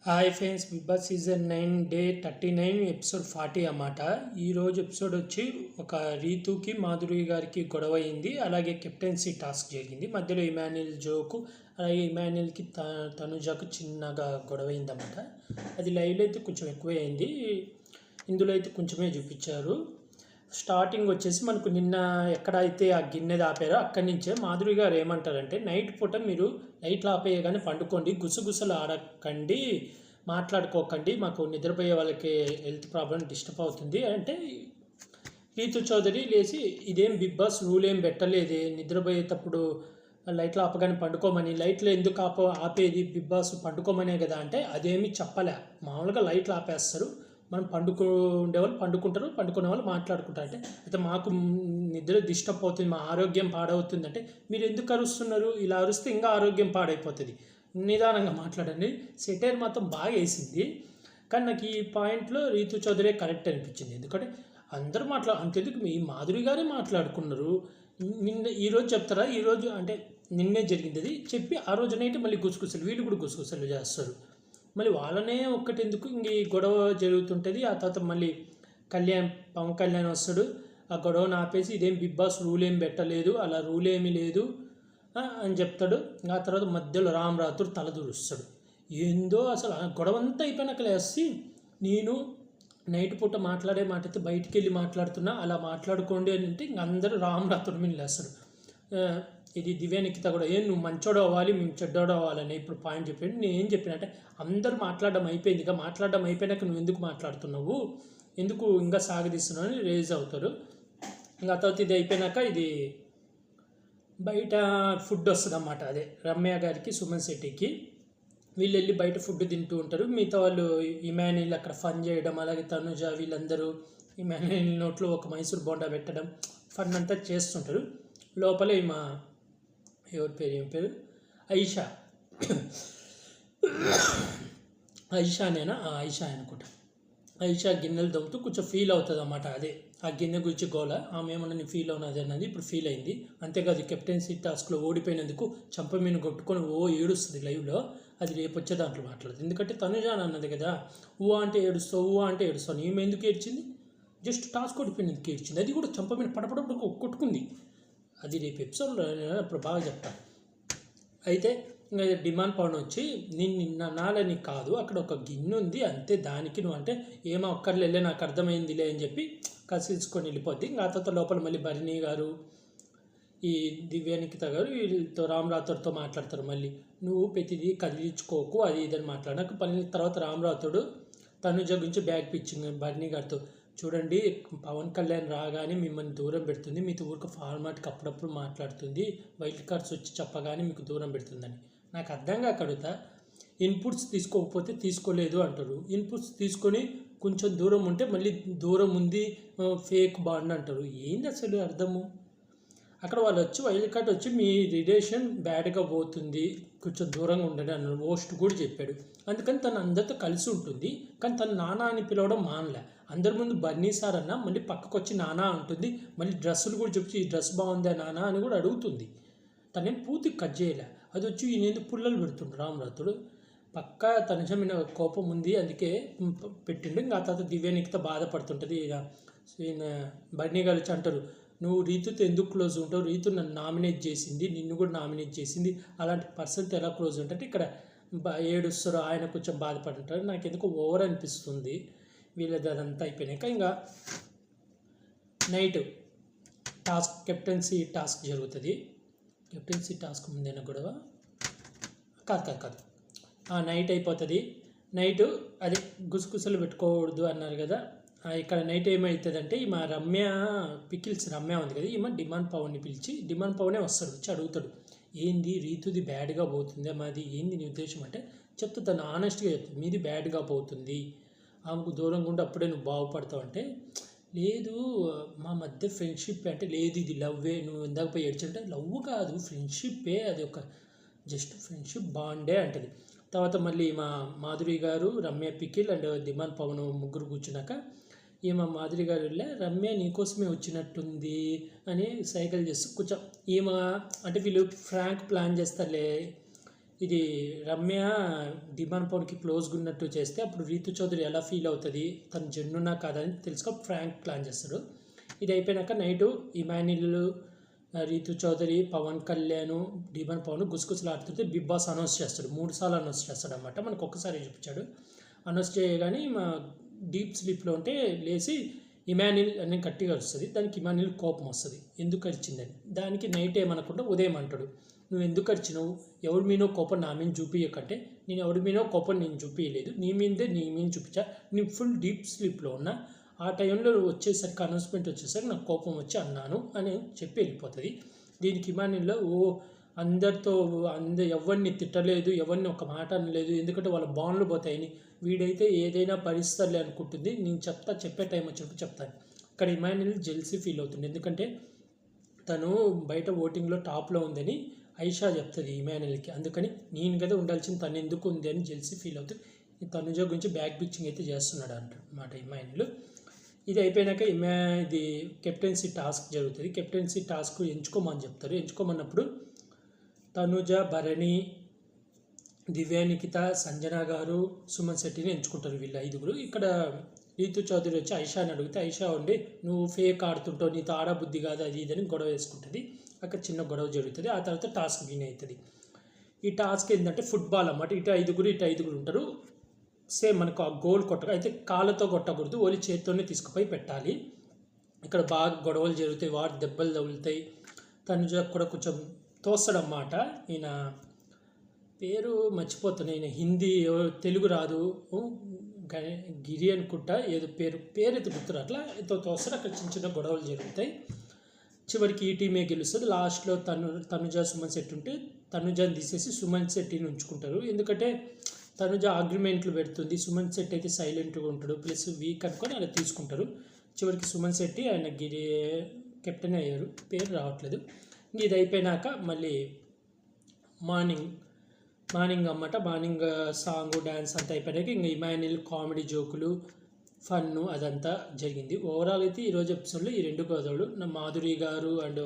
Hi friends, Bigg Boss season 9 day 39 episode 40 అన్నమాట. ఈరోజు episode వచ్చి ఒక రీతుకి మాధురి గారికి గొడవ అయింది. అలాగే కెప్టెన్సీ టాస్క్ జరిగింది. మధ్యలో ఇమాన్యుల్ జోకు, అలాగే ఇమాన్యుల్కి తనుజకు చిన్నగా గొడవ అయిందన్నమాట. అది లైవ్లో అయితే కొంచెం ఎక్కువే అయింది, ఇందులో అయితే కొంచెమే చూపించారు. స్టార్టింగ్ వచ్చేసి మనకు నిన్న ఎక్కడైతే ఆ గిన్నె ఆపారో అక్కడి నుంచే మాధురి గారు ఏమంటారంటే, నైట్ పూట మీరు లైట్లు ఆపేయగానే పండుకోండి, గుసగుసలు ఆడకండి, మాట్లాడుకోకండి, మాకు నిద్రపోయే వాళ్ళకి హెల్త్ ప్రాబ్లం డిస్టర్బ్ అవుతుంది అంటే, రీతు చౌదరి లేచి ఇదేం బిగ్ బాస్ రూల్ ఏం పెట్టలేదే, నిద్రపోయేటప్పుడు లైట్లు ఆపగానే పండుకోమని, లైట్లు ఎందుకు ఆపేది బిగ్ బాస్ పండుకోమనే కదా అంటే, అదేమీ చెప్పలే. మామూలుగా లైట్లు ఆపేస్తారు, మనం ఉండేవాళ్ళు పండుకుంటారు, పండుకునే వాళ్ళు మాట్లాడుకుంటారు. అయితే మాకు నిద్ర డిస్టర్బ్ అవుతుంది, మా ఆరోగ్యం పాడవుతుంది అంటే, మీరు ఎందుకు అరుస్తున్నారు, ఇలా అరుస్తే ఇంకా ఆరోగ్యం పాడైపోతుంది, నిదానంగా మాట్లాడండి. సెటైర్ మాత్రం బాగా వేసింది. కానీ నాకు ఈ పాయింట్లో రీతు చౌదరి కరెక్ట్ అనిపించింది. ఎందుకంటే అందరూ అంతెందుకు మీ మాధురి గారే మాట్లాడుకున్నారు. ఈరోజు చెప్తారా, ఈరోజు అంటే నిన్నే జరిగింది అది చెప్పి ఆ రోజు నైట్ మళ్ళీ గుసగుసలు, వీళ్ళు కూడా గుసగుసలు చేస్తారు. మళ్ళీ వాళ్ళనే ఒక్కటెందుకు, ఇంక ఈ గొడవ జరుగుతుంటుంది. ఆ తర్వాత మళ్ళీ పవన్ కళ్యాణ్ వస్తాడు, ఆ గొడవను ఆపేసి ఇదేం బిగ్ బాస్ రూల్ ఏం పెట్టలేదు, అలా రూల్ ఏమీ లేదు అని చెప్తాడు. ఆ తర్వాత మధ్యలో రామరాతుడు తలదూరుస్తాడు. ఏందో అసలు గొడవ అంతా అయిపోయినాక లేసి, నేను నైట్ పూట మాట్లాడే మాట అయితే బయటికి వెళ్ళి మాట్లాడుతున్నా, అలా మాట్లాడుకోండి అని అంటే ఇంక అందరూ రామరాతుడి మీద లేస్తారు. ఇది దివ్యానికిత కూడా నువ్వు మంచోడు అవ్వాలి, మేము చెడ్డోడు అవ్వాలని ఇప్పుడు పాయింట్ చెప్పాడు. నేను ఏం చెప్పినంటే, అందరూ మాట్లాడడం అయిపోయింది, ఇక మాట్లాడడం అయిపోయినాక నువ్వు ఎందుకు మాట్లాడుతున్నావు, ఎందుకు ఇంకా సాగదీస్తున్నావు అని రేజ్ అవుతారు. ఇంకా తర్వాత ఇది అయిపోయినాక ఇది బయట ఫుడ్ వస్తుంది అన్నమాట. అదే రమ్య గారికి, సుమన్ శెట్టికి వీళ్ళు వెళ్ళి బయట ఫుడ్ తింటూ ఉంటారు. మిగతా వాళ్ళు ఇమాన్యుల్ అక్కడ ఫన్ చేయడం, అలాగే తనుజ వీళ్ళందరూ ఇమాన్యుల్ నోట్లో ఒక మైసూర్ బోండా పెట్టడం, ఫన్ అంతా చేస్తుంటారు. లోపలే మా ఏం పేరు ఐషా ఐషానేనా, ఐషా అనుకుంటా. ఐషా గిన్నెలు దమ్ముతూ కొంచెం ఫీల్ అవుతుంది అన్నమాట. అదే ఆ గిన్నె గురించి గోల, ఆమె ఏమన్నా నేను ఫీల్ అవునది అన్నది ఇప్పుడు ఫీల్ అయింది. అంతేకాదు కెప్టెన్సీ టాస్క్లో ఓడిపోయినందుకు చంప మీద కొట్టుకొని ఏడుస్తుంది లైవ్లో. అది రేపు వచ్చే దాంట్లో మాట్లాడుతుంది. ఎందుకంటే తనుజాన్ అన్నది కదా, అంటే ఏడుస్తావు, ఈమె ఎందుకు ఏడ్చింది, జస్ట్ టాస్క్ ఓడిపోయినందుకు ఏడ్చింది. అది కూడా చంప మీద పడపడప్పుడు కొట్టుకుంది. అది రేపు ఎపిసోడ్లో అప్పుడు బాగా చెప్తాను. అయితే ఇంకా డిమాండ్ పవన్ వచ్చి నిన్న అనాలని కాదు, అక్కడ ఒక గిన్నె ఉంది అంతే, దానికి నువ్వు అంటే ఏమో ఒక్కర్లే నాకు అర్థమైందిలే అని చెప్పి కసిల్చుకొని వెళ్ళిపోద్ది. ఇంకా తర్వాత లోపల మళ్ళీ భరణి గారు, ఈ దివ్యానికిత గారు వీళ్ళతో రామరాతుడితో మాట్లాడతారు. మళ్ళీ నువ్వు ప్రతిదీ కదిలించుకోకు అది ఇదని మాట్లాడాక పని. తర్వాత రామరాతుడు తనుజ గురించి బ్యాగ్ పిచ్చింగ్ భరణి గారితో, చూడండి పవన్ కళ్యాణ్ రాగానే మిమ్మల్ని దూరం పెడుతుంది, మీతో ఊరికి ఫార్మాట్కి అప్పుడప్పుడు మాట్లాడుతుంది, వైల్డ్ కార్డ్స్ వచ్చి చెప్పగానే మీకు దూరం పెడుతుందని. నాకు అర్థంగా కడుగుతా, ఇన్పుట్స్ తీసుకోకపోతే తీసుకోలేదు అంటారు, ఇన్పుట్స్ తీసుకొని కొంచెం దూరం ఉంటే మళ్ళీ దూరం ఉంది ఫేక్ బాండ్ అంటారు. ఏంది అసలు అర్థము? అక్కడ వాళ్ళు వచ్చి వైల్డ్ కార్డ్ వచ్చి మీ రిలేషన్ బ్యాడ్గా పోతుంది, కొంచెం దూరంగా ఉండండి అన్నాడు. ఓస్ట్ కూడా చెప్పాడు. అందుకని తను అందరితో కలిసి ఉంటుంది, కానీ తను నానా అని పిలవడం మానలే. అందరి ముందు బన్నీ సార్ అన్న మళ్ళీ పక్కకు వచ్చి నానా అంటుంది, మళ్ళీ డ్రెస్సులు కూడా చెప్పి ఈ డ్రెస్ బాగుందా నానా అని కూడా అడుగుతుంది. తనేం పూర్తి కట్ చేయలే. అది వచ్చి ఈయన ఎందుకు పుల్లలు పెడుతుండ్రు రామరాతుడు, పక్కా తనుజ మీద కోపం ఉంది అందుకే పెట్టిండు. ఇంకా తర్వాత దివ్యానికితో బాధపడుతుంటుంది. ఈయన బన్నీ గారు వచ్చి అంటారు, నువ్వు రీతుతో ఎందుకు క్లోజ్ ఉంటావు, రీతు నన్ను నామినేట్ చేసింది, నిన్ను కూడా నామినేట్ చేసింది, అలాంటి పర్సన్తో ఎలా క్లోజ్ ఉంటే ఇక్కడ ఏడుస్తారు, ఆయన కొంచెం బాధపడుతుంటారు. నాకు ఎందుకు ఓవర్ అనిపిస్తుంది వీళ్ళది. అదంతా అయిపోయినాక ఇంకా నైట్ కెప్టెన్సీ టాస్క్ జరుగుతుంది. కెప్టెన్సీ టాస్క్ ముందైనా గొడవ కాదు నైట్ అయిపోతుంది. నైట్ అదే గుసగుసలు పెట్టుకోకూడదు అన్నారు కదా. ఇక్కడ నైట్ ఏమవుతుందంటే, మా రమ్య రమ్య ఉంది కదా, ఈమె డిమాండ్ పవన్ని పిలిచి, డిమాండ్ పవనే వస్తాడు, వచ్చి అడుగుతాడు, ఏంది రీతుది బ్యాడ్గా పోతుంది, మాది ఏంది నీ ఉద్దేశం అంటే చెప్తా, తను ఆనెస్ట్గా చెప్తుంది, మీది బ్యాడ్గా పోతుంది, ఆమెకు దూరంగా ఉండి అప్పుడే నువ్వు బాగుపడతావు అంటే, లేదు మా మధ్య ఫ్రెండ్షిప్ అంటే, లేదు ఇది లవ్వే, నువ్వు ఇందాక పోయి ఏడ్చంటే లవ్ కాదు ఫ్రెండ్షిప్పే, అది ఒక జస్ట్ ఫ్రెండ్షిప్ బాండే అంటది. తర్వాత మళ్ళీ మా Madhuri garu, Ramya pickle and demon Pavan ముగ్గురు కూర్చున్నాక ఈమె మాధురి గారు వెళ్ళే, రమ్య నీకోసమే వచ్చినట్టుంది అని సైకిల్ చేస్తూ కొంచెం ఈమె అంటే వీళ్ళు ఫ్రాంక్ ప్లాన్ చేస్తారులే, ఇది రమ్య డిమాండ్ పౌన్కి క్లోజ్గా ఉన్నట్టు చేస్తే అప్పుడు రీతు చౌదరి ఎలా ఫీల్ అవుతుంది, తను జెన్యునా కాదని తెలుసుకో ఫ్రాంక్ ప్లాన్ చేస్తాడు. ఇది అయిపోయినాక నైటు ఇమాన్యుల్, రీతు చౌదరి, పవన్ కళ్యాణ్, డిమాండ్ పవన్ గుసగుసలాడుతుంటే బిగ్ బాస్ అనౌన్స్ చేస్తాడు. 3 సార్లు అనౌన్స్ చేస్తాడు అనమాట. మనకు ఒక్కసారి చూపించాడు. అనౌన్స్ చేయగానే మా డీప్ స్లీప్లో ఉంటే లేచి ఇమాన్యుల్ అని గట్టిగా వస్తుంది. దానికి ఇమాన్యుల్ కోపం వస్తుంది, ఎందుకు అరిచిందని. దానికి నైట్ ఏమనకుండా ఉదయం అంటాడు, నువ్వు ఎందుకు అరిచినావు, ఎవరి మీనో కోపం నా మీద చూపించకంటే నేను ఎవరి మీనో కోపం నేను చూపించలేదు, నీ మీద చూపించా, నేను ఫుల్ డీప్ స్లీప్లో ఉన్నా, ఆ టైంలో వచ్చేసరికి అనౌన్స్మెంట్ వచ్చేసరికి నాకు కోపం వచ్చి అన్నాను అని చెప్పి వెళ్ళిపోతుంది. దీనికి ఇమాన్యుల్ అందరితో ఎవరిని తిట్టలేదు, ఎవరిని ఒక మాట అనలేదు, ఎందుకంటే వాళ్ళ బాండ్లు పోతాయని. వీడైతే ఏదైనా పరిస్థితులే అనుకుంటుంది, నేను చెప్పే టైం వచ్చినప్పుడు చెప్తాను. ఇక్కడ ఇమాన్యుల్ జెల్సీ ఫీల్ అవుతుంది, ఎందుకంటే తను బయట ఓటింగ్లో టాప్లో ఉందని ఐషా చెప్తుంది ఇమాన్యుల్కి. అందుకని నేను కదా ఉండాల్సింది, తను ఎందుకు ఉంది అని జెల్సీ ఫీల్ అవుతుంది. తనుజ గురించి బ్యాక్ పిచ్చింగ్ అయితే చేస్తున్నాడు అన్నమాట ఇమాన్యుల్. ఇది అయిపోయినాక ఇది కెప్టెన్సీ టాస్క్ జరుగుతుంది. కెప్టెన్సీ టాస్క్ ఎంచుకోమని చెప్తారు. ఎంచుకోమన్నప్పుడు తనుజ, భరణి, దివ్యానికిత, సంజన గారు, సుమన్ శెట్టిని ఎంచుకుంటారు వీళ్ళు 5గురు. ఇక్కడ రీతు చౌదరి వచ్చి ఐషాని అడిగితే ఐషా ఉండి నువ్వు ఫేక్ ఆడుతుంటావు, నీతో ఆడబుద్ధి కాదు అది ఇదని గొడవ వేసుకుంటుంది. అక్కడ చిన్న గొడవ జరుగుతుంది. ఆ తర్వాత టాస్క్ విన్ అవుతుంది. ఈ టాస్క్ ఏంటంటే ఫుట్బాల్ అన్నమాట. ఇటు 5గురు ఉంటారు. సేమ్ మనకు ఆ గోల్ కొట్టగా అయితే కాళ్ళతో కొట్టకూడదు, ఓన్లీ చేతితోనే తీసుకుపోయి పెట్టాలి. ఇక్కడ బాగా గొడవలు జరుగుతాయి, వాటి దెబ్బలు తగులుతాయి. తనుజ కూడా కొంచెం తోస్తాడన్నమాట. ఈయన పేరు మర్చిపోతాను, ఈయన హిందీ తెలుగు రాదు, గిరి అనుకుంటా ఏదో పేరైతే గుర్తురు. అట్లా ఎంతో తోస్తాడు. అక్కడ చిన్న గొడవలు జరుగుతాయి. చివరికి ఈ టీమే గెలుస్తుంది. లాస్ట్లో తనుజ, సుమన్ శెట్టి ఉంటే తనుజని తీసేసి సుమన్ శెట్టిని ఉంచుకుంటారు. ఎందుకంటే తనుజ ఆర్గ్యుమెంట్లు పెడుతుంది, సుమన్ శెట్టి అయితే సైలెంట్గా ఉంటాడు, ప్లస్ వీక్ అనుకొని అలా తీసుకుంటారు. చివరికి సుమన్ శెట్టి ఆయన కెప్టెన్ అయ్యారు, పేరు రావట్లేదు. ఇది అయిపోయినాక మళ్ళీ మార్నింగ్ అన్నమాట. మార్నింగ్ సాంగ్, డ్యాన్స్ అంతా అయిపోయాక ఇంకా ఇమాన్యుల్ కామెడీ జోకులు, ఫన్ను అదంతా జరిగింది. ఓవరాల్ అయితే ఈరోజు ఎపిసోడ్లో ఈ 2 గొడవలు, మాధురి గారు అండ్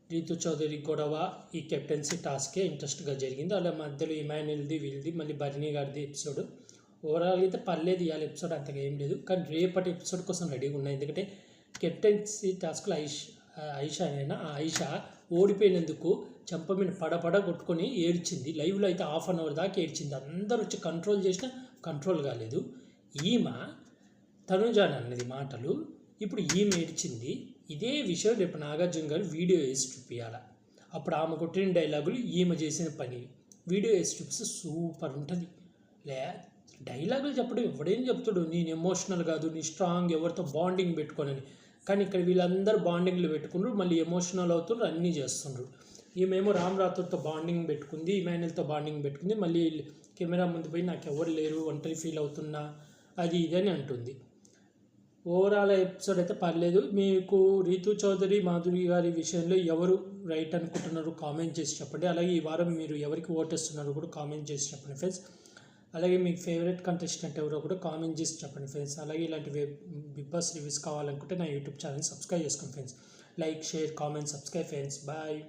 రీతు చౌదరి గొడవ, ఈ కెప్టెన్సీ టాస్కే ఇంట్రెస్ట్గా జరిగింది. అలా మధ్యలో ఇమాన్యుల్ది, వీళ్ళది, మళ్ళీ భరణి గారిది ఎపిసోడ్. ఓవరాల్ అయితే పర్లేదు, ఇవాళ ఎపిసోడ్ అంతగా ఏం లేదు. కానీ రేపటి ఎపిసోడ్ కోసం రెడీగా ఉన్నాయి. ఎందుకంటే కెప్టెన్సీ టాస్క్లో ఐషా ఓడిపోయినందుకు చెంప మీద పడపడ కొట్టుకొని ఏడ్చింది. లైవ్లో అయితే 1/2 అవర్ దాకా ఏడ్చింది. అందరూ వచ్చి కంట్రోల్ చేసినా కంట్రోల్ కాలేదు. ఈమె తనుజాన్ అన్నది మాటలు, ఇప్పుడు ఈమె ఏడ్చింది. ఇదే విషయం రేపు నాగార్జున గారు వీడియో వేసి చూపించాలి. అప్పుడు ఆమె కొట్టిన డైలాగులు, ఈమె చేసిన పని వీడియో వేసి చూపిస్తే సూపర్ ఉంటుంది. డైలాగులు చెప్పడం ఎవడేం చెప్తాడు, నేను ఎమోషనల్ కాదు, నీ స్ట్రాంగ్, ఎవరితో బాండింగ్ పెట్టుకోనని. కానీ ఇక్కడ వీళ్ళందరూ బాండింగ్లు పెట్టుకున్నారు, మళ్ళీ ఎమోషనల్ అవుతున్నారు, అన్నీ చేస్తున్నారు. ఈమెమో రామ్ రాథోర్తో బాండింగ్ పెట్టుకుంది, ఇమాన్యుల్తో బాండింగ్ పెట్టుకుంది, మళ్ళీ కెమెరా ముందు పోయి నాకు ఎవరు లేరు, ఒంటరి ఫీల్ అవుతున్నా, అది ఇదని అంటుంది. ఓవరాల్ ఎపిసోడ్ అయితే పర్లేదు. మీకు రీతు చౌదరి, మాధురి గారి విషయంలో ఎవరు రైట్ అనుకుంటున్నారు కామెంట్ చేసి చెప్పండి. అలాగే ఈ వారం మీరు ఎవరికి ఓటేస్తున్నారో కూడా కామెంట్ చేసి చెప్పండి ఫ్రెండ్స్. అలాగే మీకు ఫేవరెట్ కంటెస్టెంట్ ఎవరో కూడా కామెంట్ చేసి చెప్పండి ఫ్రెండ్స్. అలాగే ఇలాంటి బిగ్ బాస్ రివ్యూస్ కావాలనుకుంటే నా యూట్యూబ్ ఛానల్ సబ్స్క్రైబ్ చేసుకోండి friends. Like, share, comment, subscribe friends. Bye.